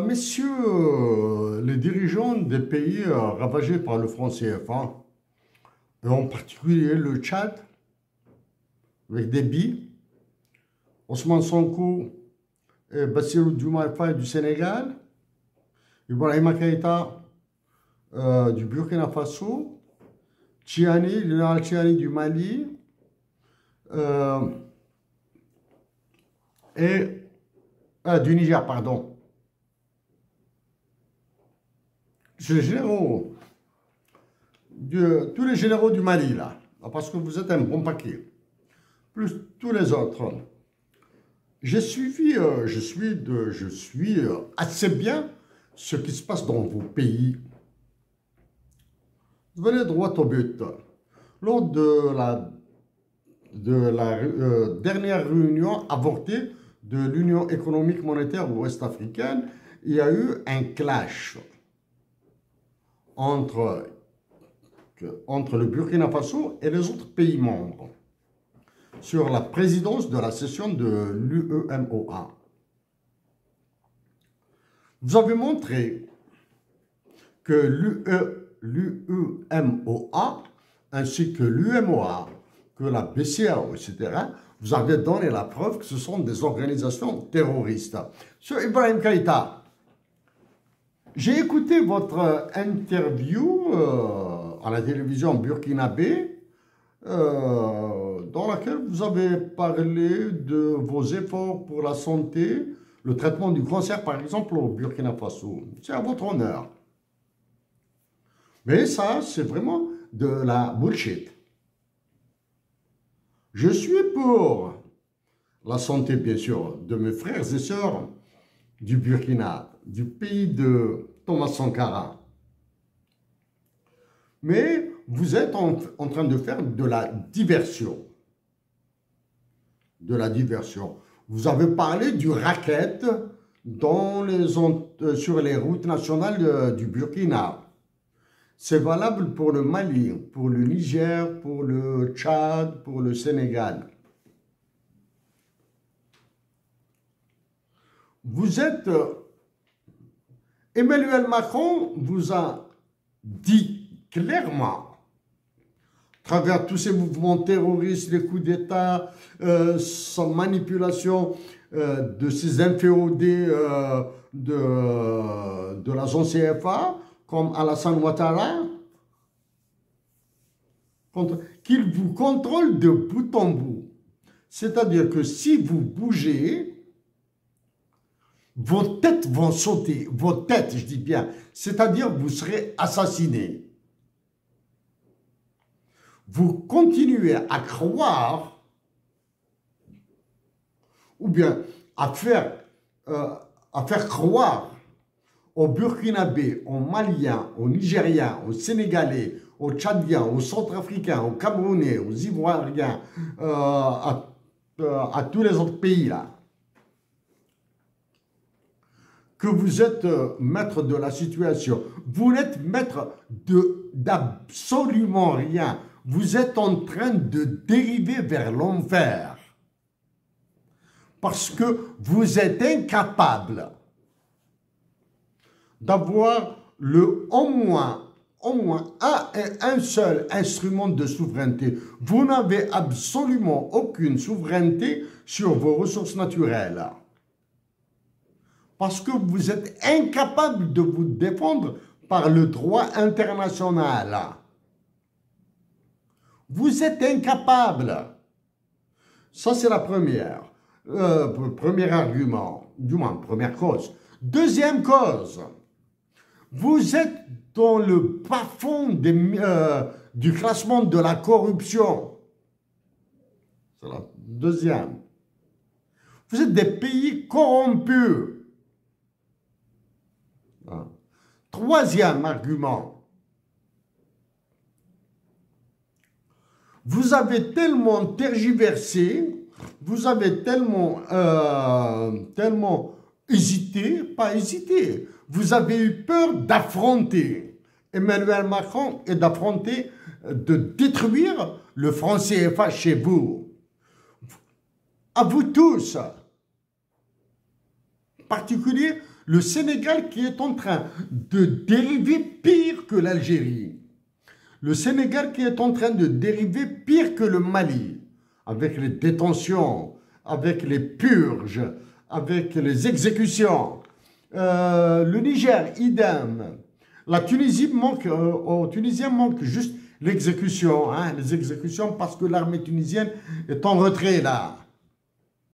Messieurs les dirigeants des pays ravagés par le franc CFA, et en particulier le Tchad, avec Déby, Ousmane Sonko et Bassirou Diomaye Faye du Sénégal, Ibrahima Keïta du Burkina Faso, Tchiani, le général Tchiani du Mali, et du Niger, pardon. Les généraux, tous les généraux du Mali, là, parce que vous êtes un bon paquet, plus tous les autres. J'ai suivi, je suis assez bien ce qui se passe dans vos pays. Vous allez droit au but. Lors de la dernière réunion avortée de l'Union économique monétaire ouest-africaine, il y a eu un clash entre le Burkina Faso et les autres pays membres sur la présidence de la session de l'UEMOA. Vous avez montré que l'UEMOA ainsi que l'UMOA, que la BCAO, etc., vous avez donné la preuve que ce sont des organisations terroristes. Sur Ibrahim Keïta, j'ai écouté votre interview à la télévision burkinabé, dans laquelle vous avez parlé de vos efforts pour la santé, le traitement du cancer, par exemple, au Burkina Faso. C'est à votre honneur. Mais ça, c'est vraiment de la bullshit. Je suis pour la santé, bien sûr, de mes frères et sœurs du Burkina, du pays de Thomas Sankara. Mais vous êtes en train de faire de la diversion. De la diversion. Vous avez parlé du racket sur les routes nationales du Burkina. C'est valable pour le Mali, pour le Niger, pour le Tchad, pour le Sénégal. Vous êtes... Emmanuel Macron vous a dit clairement, à travers tous ces mouvements terroristes, les coups d'État, sa manipulation de ces inféodés de la zone CFA, comme Alassane Ouattara, qu'il vous contrôle de bout en bout. C'est-à-dire que si vous bougez, vos têtes vont sauter. Vos têtes, je dis bien. C'est-à-dire vous serez assassinés. Vous continuez à croire, ou bien à faire croire aux Burkinabés, aux Maliens, aux Nigériens, aux Sénégalais, aux Tchadiens, aux Centrafricains, aux Camerounais, aux Ivoiriens, à tous les autres pays là, que vous êtes maître de la situation. Vous n'êtes maître d'absolument rien. Vous êtes en train de dériver vers l'enfer. Parce que vous êtes incapable d'avoir au moins un seul instrument de souveraineté. Vous n'avez absolument aucune souveraineté sur vos ressources naturelles. Parce que vous êtes incapable de vous défendre par le droit international. Vous êtes incapable. Ça, c'est la première. Premier argument, du moins, première cause. Deuxième cause, vous êtes dans le bas-fond du classement de la corruption. C'est la deuxième. Vous êtes des pays corrompus. Troisième argument, vous avez tellement tergiversé, vous avez tellement hésité, pas hésité, vous avez eu peur d'affronter Emmanuel Macron et d'affronter, de détruire le franc CFA chez vous. À vous tous. particulier le Sénégal qui est en train de dériver pire que l'Algérie. Le Sénégal qui est en train de dériver pire que le Mali, avec les détentions, avec les purges, avec les exécutions. Le Niger, idem. La Tunisie manque, aux Tunisiens manque juste l'exécution, hein, les exécutions parce que l'armée tunisienne est en retrait là.